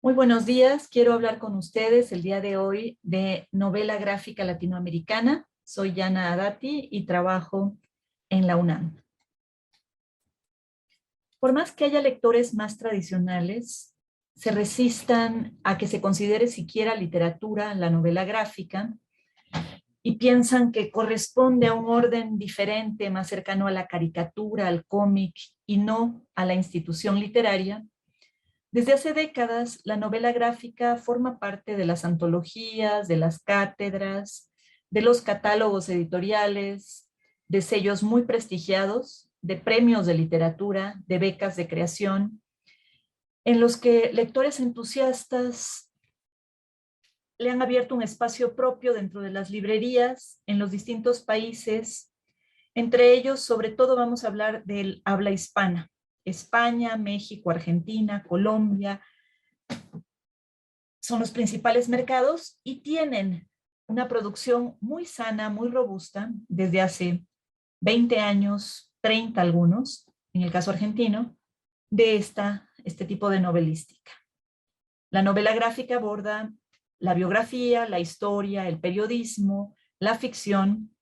Muy buenos días. Quiero hablar con ustedes el día de hoy de novela gráfica latinoamericana. Soy Yana Adati y trabajo en la UNAM. Por más que haya lectores más tradicionales, se resistan a que se considere siquiera literatura la novela gráfica y piensan que corresponde a un orden diferente, más cercano a la caricatura, al cómic y no a la institución literaria. Desde hace décadas, la novela gráfica forma parte de las antologías, de las cátedras, de los catálogos editoriales, de sellos muy prestigiados, de premios de literatura, de becas de creación, en los que lectores entusiastas le han abierto un espacio propio dentro de las librerías en los distintos países. Entre ellos, sobre todo, vamos a hablar del habla hispana: España, México, Argentina, Colombia, son los principales mercados y tienen una producción muy sana, muy robusta, desde hace 20 años, 30 algunos, en el caso argentino, de este tipo de novelística. La novela gráfica aborda la biografía, la historia, el periodismo, la ficción,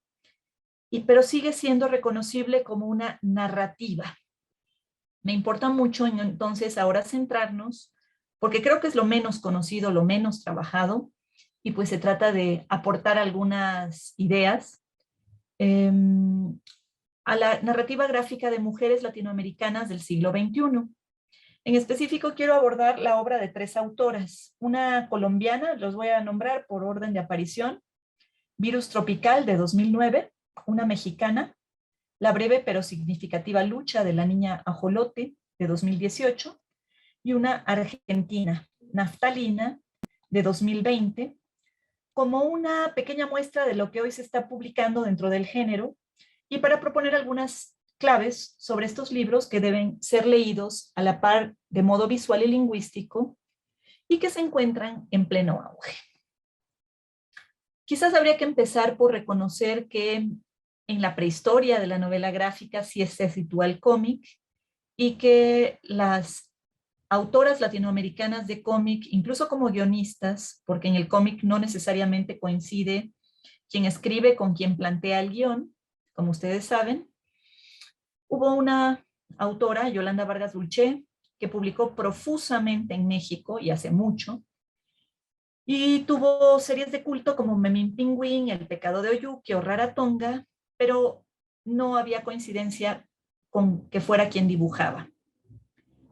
pero sigue siendo reconocible como una narrativa. Me importa mucho entonces ahora centrarnos, porque creo que es lo menos conocido, lo menos trabajado, y pues se trata de aportar algunas ideas a la narrativa gráfica de mujeres latinoamericanas del siglo XXI. En específico quiero abordar la obra de tres autoras: una colombiana, los voy a nombrar por orden de aparición: Virus Tropical, de 2009, una mexicana, La breve pero significativa lucha de la niña ajolote, de 2018, y una argentina, Naftalina, de 2020, como una pequeña muestra de lo que hoy se está publicando dentro del género, y para proponer algunas claves sobre estos libros que deben ser leídos a la par de modo visual y lingüístico y que se encuentran en pleno auge. Quizás habría que empezar por reconocer que en la prehistoria de la novela gráfica sí se sitúa el cómic, y que las autoras latinoamericanas de cómic, incluso como guionistas, porque en el cómic no necesariamente coincide quien escribe con quien plantea el guión, como ustedes saben, hubo una autora, Yolanda Vargas Dulce, que publicó profusamente en México y hace mucho, y tuvo series de culto como Memín Pingüín, El pecado de Oyuki o Rarotonga, pero no había coincidencia con que fuera quien dibujaba.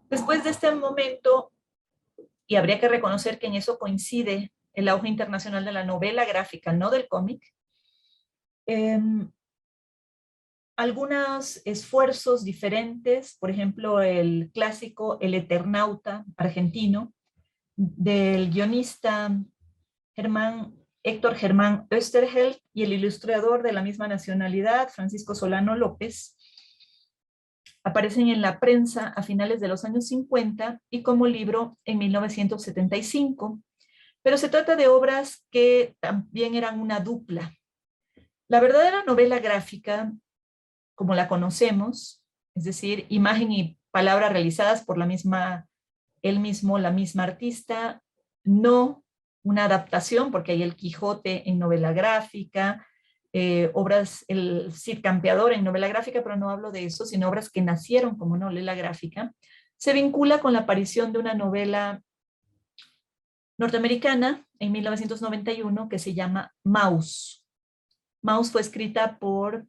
Después de este momento, y habría que reconocer que en eso coincide el auge internacional de la novela gráfica, no del cómic, eh, algunos esfuerzos diferentes, por ejemplo, el clásico El Eternauta argentino, del guionista Héctor Germán Oesterheld, y el ilustrador de la misma nacionalidad, Francisco Solano López, aparecen en la prensa a finales de los años 50 y como libro en 1975, pero se trata de obras que también eran una dupla. La verdadera novela gráfica, como la conocemos, es decir, imagen y palabra realizadas por él mismo, la misma artista, no una adaptación, porque hay el Quijote en novela gráfica, obras, el Cid Campeador en novela gráfica, pero no hablo de eso, sino obras que nacieron como novela gráfica, se vincula con la aparición de una novela norteamericana en 1991 que se llama Maus. Maus fue escrita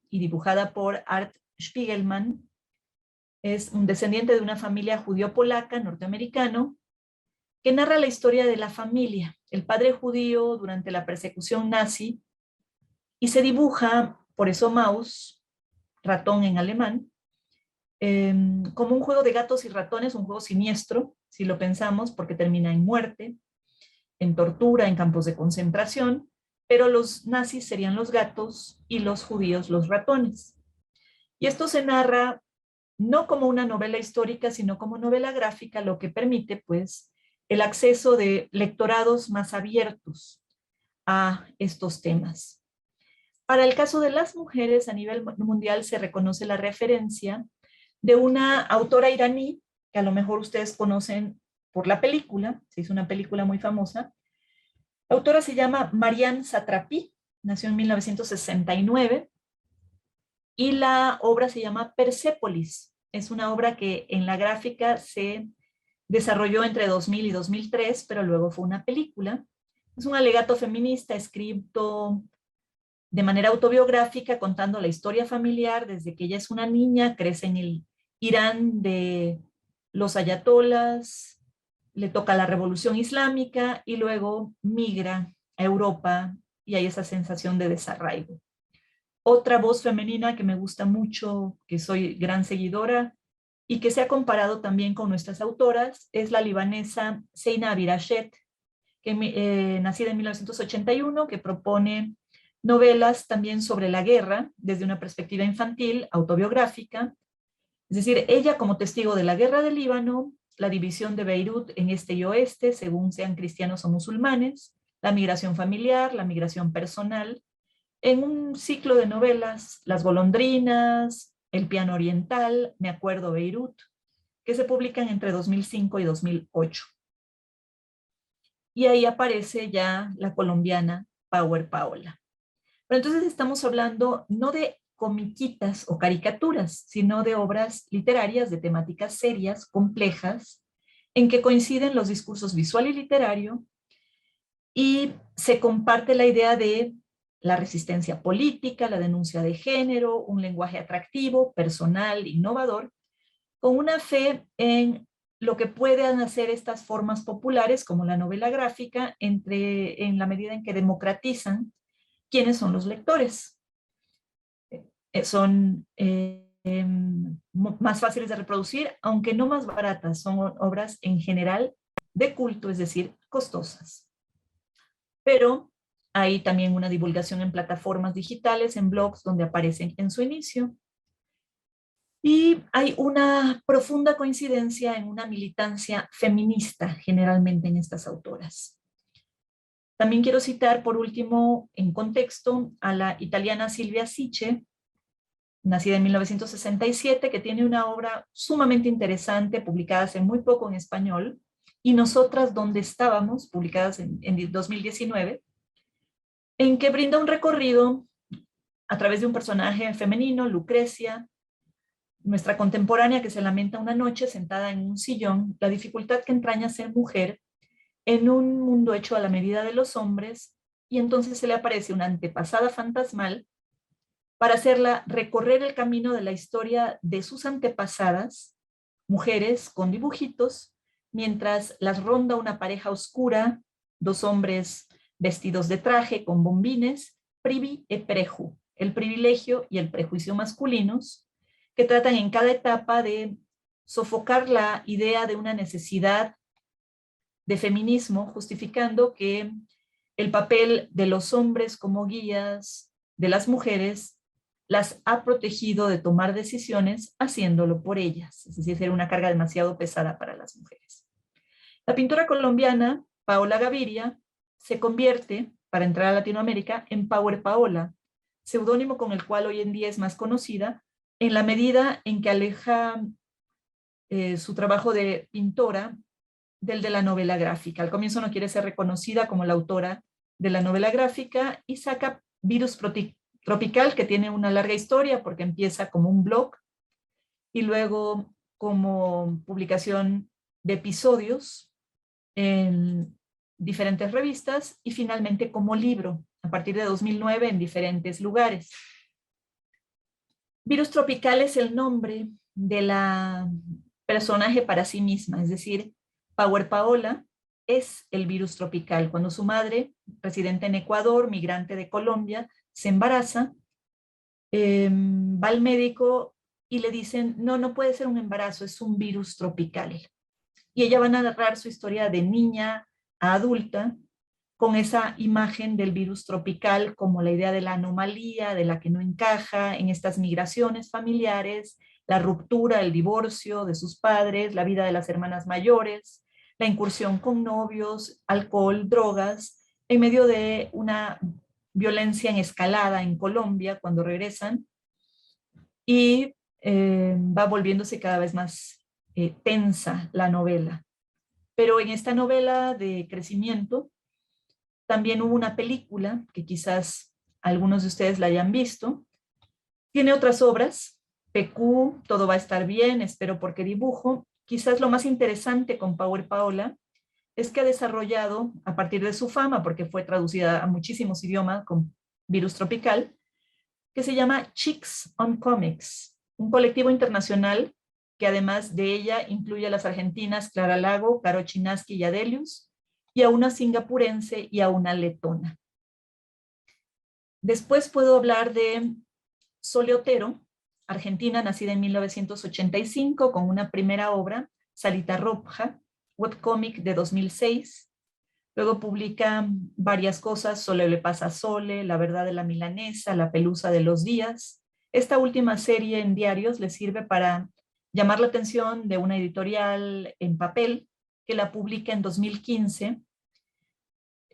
y dibujada por Art Spiegelman. Es un descendiente de una familia judío-polaca norteamericano que narra la historia de la familia, el padre judío durante la persecución nazi, y se dibuja, por eso Maus, ratón en alemán, como un juego de gatos y ratones, un juego siniestro, si lo pensamos, porque termina en muerte, en tortura, en campos de concentración, pero los nazis serían los gatos y los judíos los ratones. Y esto se narra no como una novela histórica, sino como novela gráfica, lo que permite, pues, el acceso de lectorados más abiertos a estos temas. Para el caso de las mujeres, a nivel mundial se reconoce la referencia de una autora iraní, que a lo mejor ustedes conocen por la película, se hizo una película muy famosa. La autora se llama Marianne Satrapi, nació en 1969, y la obra se llama Persépolis. Es una obra que en la gráfica se desarrolló entre 2000 y 2003, pero luego fue una película. Es un alegato feminista escrito de manera autobiográfica, contando la historia familiar desde que ella es una niña, crece en el Irán de los ayatolas, le toca la revolución islámica y luego migra a Europa y hay esa sensación de desarraigo. Otra voz femenina que me gusta mucho, que soy gran seguidora y que se ha comparado también con nuestras autoras, es la libanesa Seina Abirachet, que, nacida en 1981, que propone novelas también sobre la guerra desde una perspectiva infantil, autobiográfica. Es decir, ella como testigo de la guerra del Líbano, la división de Beirut en este y oeste, según sean cristianos o musulmanes, la migración familiar, la migración personal, en un ciclo de novelas, Las golondrinas, El piano oriental, Me acuerdo Beirut, que se publican entre 2005 y 2008. Y ahí aparece ya la colombiana Power Paola. Pero entonces estamos hablando no de comiquitas o caricaturas, sino de obras literarias de temáticas serias, complejas, en que coinciden los discursos visual y literario y se comparte la idea de la resistencia política, la denuncia de género, un lenguaje atractivo, personal, innovador, con una fe en lo que puedan hacer estas formas populares, como la novela gráfica, en la medida en que democratizan quiénes son los lectores. Son más fáciles de reproducir, aunque no más baratas, son obras en general de culto, es decir, costosas. Pero hay también una divulgación en plataformas digitales, en blogs, donde aparecen en su inicio. Y hay una profunda coincidencia en una militancia feminista, generalmente en estas autoras. También quiero citar, por último, en contexto, a la italiana Silvia Siche, nacida en 1967, que tiene una obra sumamente interesante, publicada hace muy poco en español, y Nosotras, ¿dónde estábamos?, publicadas en 2019, en que brinda un recorrido a través de un personaje femenino, Lucrecia, nuestra contemporánea, que se lamenta una noche sentada en un sillón, la dificultad que entraña ser mujer en un mundo hecho a la medida de los hombres, y entonces se le aparece una antepasada fantasmal para hacerla recorrer el camino de la historia de sus antepasadas, mujeres con dibujitos, mientras las ronda una pareja oscura, dos hombres vestidos de traje con bombines, privi e preju, el privilegio y el prejuicio masculinos, que tratan en cada etapa de sofocar la idea de una necesidad de feminismo, justificando que el papel de los hombres como guías de las mujeres las ha protegido de tomar decisiones haciéndolo por ellas, es decir, era una carga demasiado pesada para las mujeres. La pintora colombiana Paola Gaviria se convierte, para entrar a Latinoamérica, en Power Paola, seudónimo con el cual hoy en día es más conocida, en la medida en que aleja su trabajo de pintora del de la novela gráfica. Al comienzo no quiere ser reconocida como la autora de la novela gráfica y saca Virus Tropical, que tiene una larga historia porque empieza como un blog y luego como publicación de episodios en diferentes revistas y finalmente como libro a partir de 2009 en diferentes lugares. Virus Tropical es el nombre de la personaje para sí misma, es decir, Power Paola es el virus tropical. Cuando su madre, residente en Ecuador, migrante de Colombia, se embaraza, va al médico y le dicen, no, no puede ser un embarazo, es un virus tropical. Y ella va a narrar su historia de niña a adulta con esa imagen del virus tropical como la idea de la anomalía, de la que no encaja en estas migraciones familiares, la ruptura, el divorcio de sus padres, la vida de las hermanas mayores, la incursión con novios, alcohol, drogas, en medio de una violencia en escalada en Colombia cuando regresan, y va volviéndose cada vez más tensa la novela. Pero en esta novela de crecimiento también hubo una película que quizás algunos de ustedes la hayan visto. Tiene otras obras, PQ, Todo va a estar bien, Espero porque dibujo. Quizás lo más interesante con Power Paola es que ha desarrollado, a partir de su fama, porque fue traducida a muchísimos idiomas con Virus Tropical, que se llama Chicks on Comics, un colectivo internacional que además de ella incluye a las argentinas Clara Lago, Caro Chinaski y Adelius, y a una singapurense y a una letona. Después puedo hablar de Sole Otero, argentina, nacida en 1985, con una primera obra, Salita Roja, webcómic de 2006. Luego publica varias cosas, Sole le pasa a Sole, La verdad de la milanesa, La pelusa de los días. Esta última serie en diarios le sirve para llamar la atención de una editorial en papel que la publica en 2015.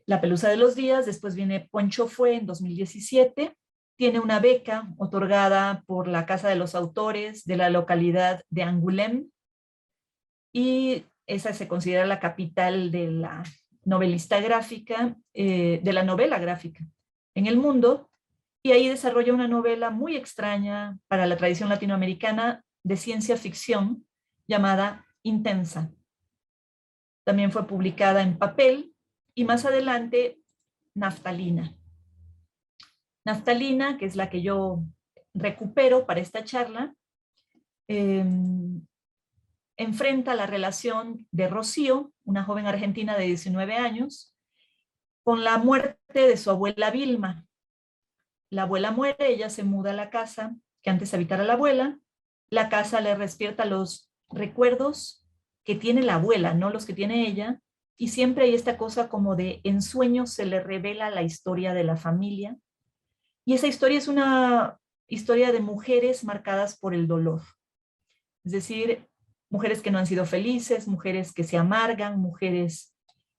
La pelusa de los días, después viene Poncho Fue en 2017. Tiene una beca otorgada por la Casa de los Autores de la localidad de Angoulême y esa se considera la capital de la novelista gráfica, de la novela gráfica en el mundo, y ahí desarrolla una novela muy extraña para la tradición latinoamericana de ciencia ficción llamada Intensa. También fue publicada en papel y más adelante Naftalina. Naftalina, que es la que yo recupero para esta charla, enfrenta la relación de Rocío, una joven argentina de 19 años, con la muerte de su abuela Vilma. La abuela muere, ella se muda a la casa que antes habitara la abuela. La casa le despierta los recuerdos que tiene la abuela, no los que tiene ella, y siempre hay esta cosa como de en sueños se le revela la historia de la familia. Y esa historia es una historia de mujeres marcadas por el dolor. Es decir, mujeres que no han sido felices, mujeres que se amargan, mujeres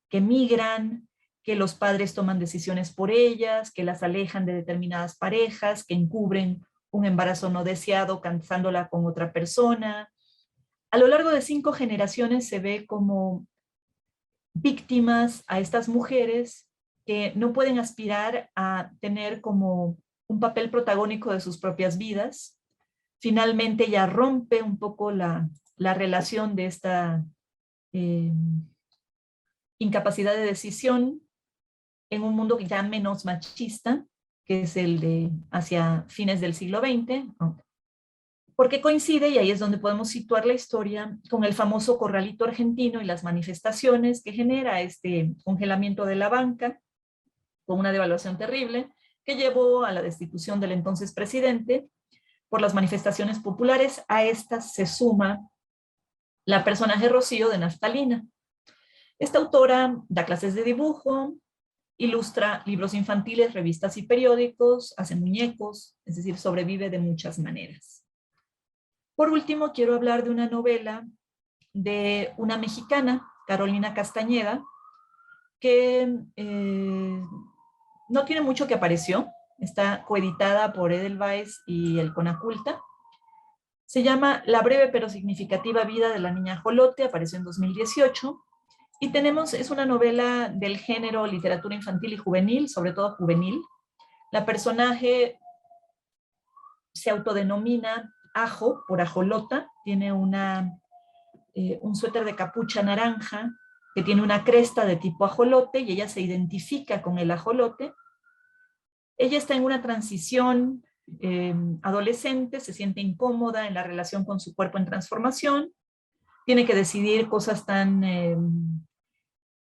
que migran, que los padres toman decisiones por ellas, que las alejan de determinadas parejas, que encubren un embarazo no deseado casándola con otra persona. A lo largo de 5 generaciones se ve como víctimas a estas mujeres que no pueden aspirar a tener como un papel protagónico de sus propias vidas. Finalmente ella rompe un poco la relación de esta incapacidad de decisión en un mundo ya menos machista, que es el de hacia fines del siglo XX, porque coincide, y ahí es donde podemos situar la historia, con el famoso corralito argentino y las manifestaciones que genera este congelamiento de la banca, con una devaluación terrible, que llevó a la destitución del entonces presidente por las manifestaciones populares. A estas se suma la personaje Rocío de Naftalina. Esta autora da clases de dibujo, ilustra libros infantiles, revistas y periódicos, hace muñecos, es decir, sobrevive de muchas maneras. Por último, quiero hablar de una novela de una mexicana, Carolina Castañeda, que no tiene mucho que apareció, está coeditada por Edelweiss y el Conaculta. Se llama La breve pero significativa vida de la niña Ajolote, apareció en 2018. Y es una novela del género literatura infantil y juvenil, sobre todo juvenil. La personaje se autodenomina Ajo por ajolota, tiene un suéter de capucha naranja que tiene una cresta de tipo ajolote y ella se identifica con el ajolote. Ella está en una transición adolescente, se siente incómoda en la relación con su cuerpo en transformación, tiene que decidir cosas tan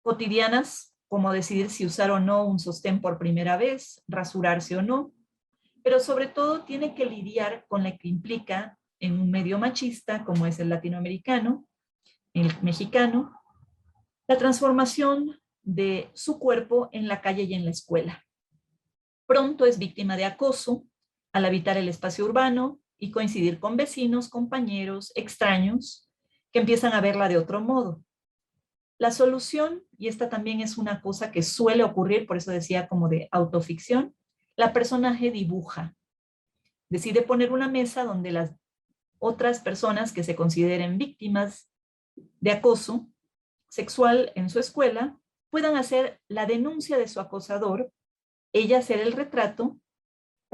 cotidianas, como decidir si usar o no un sostén por primera vez, rasurarse o no, pero sobre todo tiene que lidiar con lo que implica en un medio machista, como es el latinoamericano, el mexicano, la transformación de su cuerpo en la calle y en la escuela. Pronto es víctima de acoso al habitar el espacio urbano y coincidir con vecinos, compañeros, extraños, que empiezan a verla de otro modo. La solución, y esta también es una cosa que suele ocurrir, por eso decía como de autoficción, la personaje dibuja. Decide poner una mesa donde las otras personas que se consideren víctimas de acoso sexual en su escuela, puedan hacer la denuncia de su acosador, ella hacer el retrato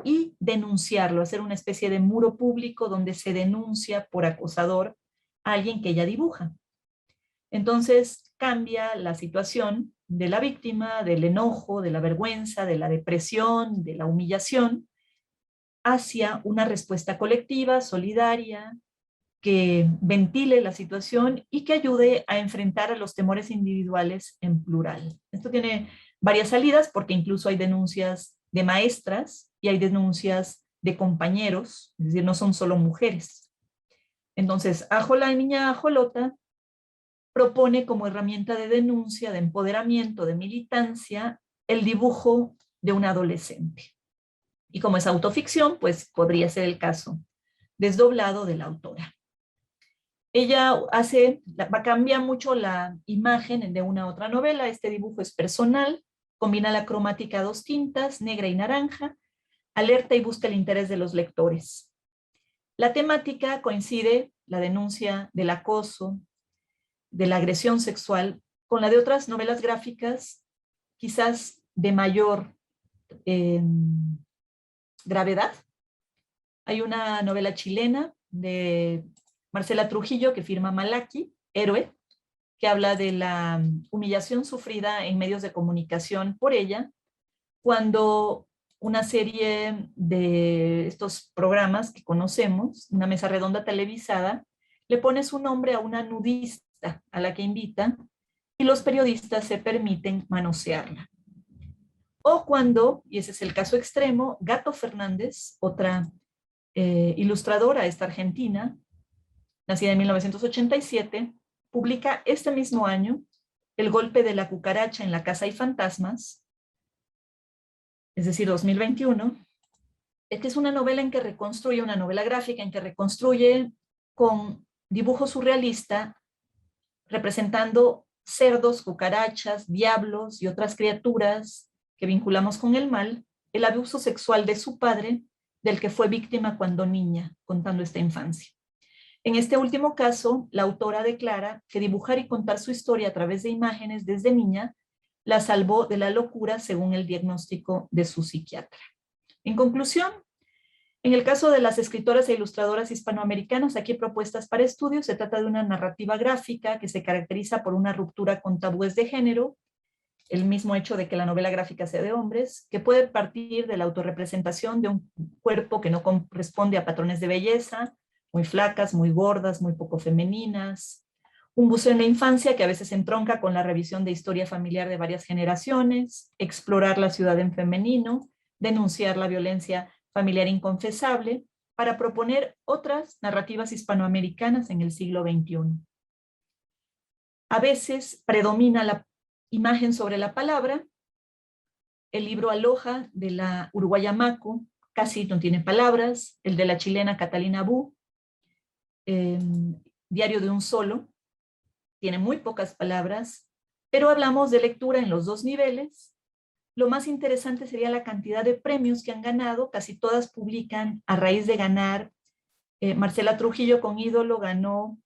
y denunciarlo, hacer una especie de muro público donde se denuncia por acosador a alguien que ella dibuja. Entonces cambia la situación de la víctima, del enojo, de la vergüenza, de la depresión, de la humillación, hacia una respuesta colectiva, solidaria, que ventile la situación y que ayude a enfrentar a los temores individuales en plural. Esto tiene varias salidas porque incluso hay denuncias de maestras y hay denuncias de compañeros, es decir, no son solo mujeres. Entonces, la niña Ajolota propone como herramienta de denuncia, de empoderamiento, de militancia, el dibujo de un adolescente. Y como es autoficción, pues podría ser el caso desdoblado de la autora. Ella cambia mucho la imagen de una a otra novela. Este dibujo es personal, combina la cromática a dos tintas, negra y naranja, alerta y busca el interés de los lectores. La temática coincide, la denuncia del acoso, de la agresión sexual, con la de otras novelas gráficas, quizás de mayor gravedad. Hay una novela chilena de Marcela Trujillo, que firma Malaki, Héroe, que habla de la humillación sufrida en medios de comunicación por ella, cuando una serie de estos programas que conocemos, una mesa redonda televisada, le pone su nombre a una nudista a la que invita y los periodistas se permiten manosearla. O cuando, y ese es el caso extremo, Gato Fernández, otra ilustradora, esta argentina, nacida en 1987, publica este mismo año El golpe de la cucaracha en la casa hay fantasmas, es decir, 2021. Esta es una novela en que reconstruye, una novela gráfica en que reconstruye con dibujo surrealista, representando cerdos, cucarachas, diablos y otras criaturas que vinculamos con el mal, el abuso sexual de su padre, del que fue víctima cuando niña, contando esta infancia. En este último caso, la autora declara que dibujar y contar su historia a través de imágenes desde niña la salvó de la locura según el diagnóstico de su psiquiatra. En conclusión, en el caso de las escritoras e ilustradoras hispanoamericanas, aquí propuestas para estudio, se trata de una narrativa gráfica que se caracteriza por una ruptura con tabúes de género, el mismo hecho de que la novela gráfica sea de hombres, que puede partir de la autorrepresentación de un cuerpo que no corresponde a patrones de belleza, muy flacas, muy gordas, muy poco femeninas, un buceo en la infancia que a veces entronca con la revisión de historia familiar de varias generaciones, explorar la ciudad en femenino, denunciar la violencia familiar inconfesable, para proponer otras narrativas hispanoamericanas en el siglo XXI. A veces predomina la imagen sobre la palabra. El libro Aloha de la uruguaya Mako casi no tiene palabras, el de la chilena Catalina Bu, Diario de un Solo, tiene muy pocas palabras, pero hablamos de lectura en los dos niveles. Lo más interesante sería la cantidad de premios que han ganado, casi todas publican a raíz de ganar. Marcela Trujillo con Ídolo ganó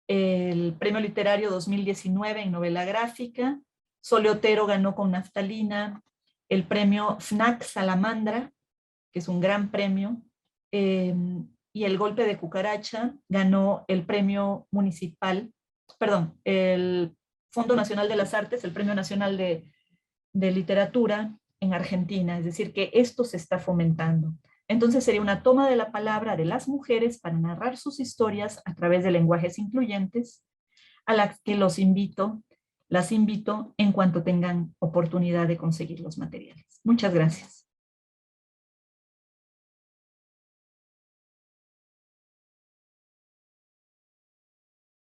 el Premio Literario 2019 en novela gráfica, Sole Otero ganó con Naftalina el premio FNAC Salamandra, que es un gran premio, y El golpe de cucaracha ganó el premio municipal, perdón, el Fondo Nacional de las Artes, el Premio Nacional de Literatura en Argentina, es decir, que esto se está fomentando. Entonces sería una toma de la palabra de las mujeres para narrar sus historias a través de lenguajes incluyentes, a las que las invito en cuanto tengan oportunidad de conseguir los materiales. Muchas gracias.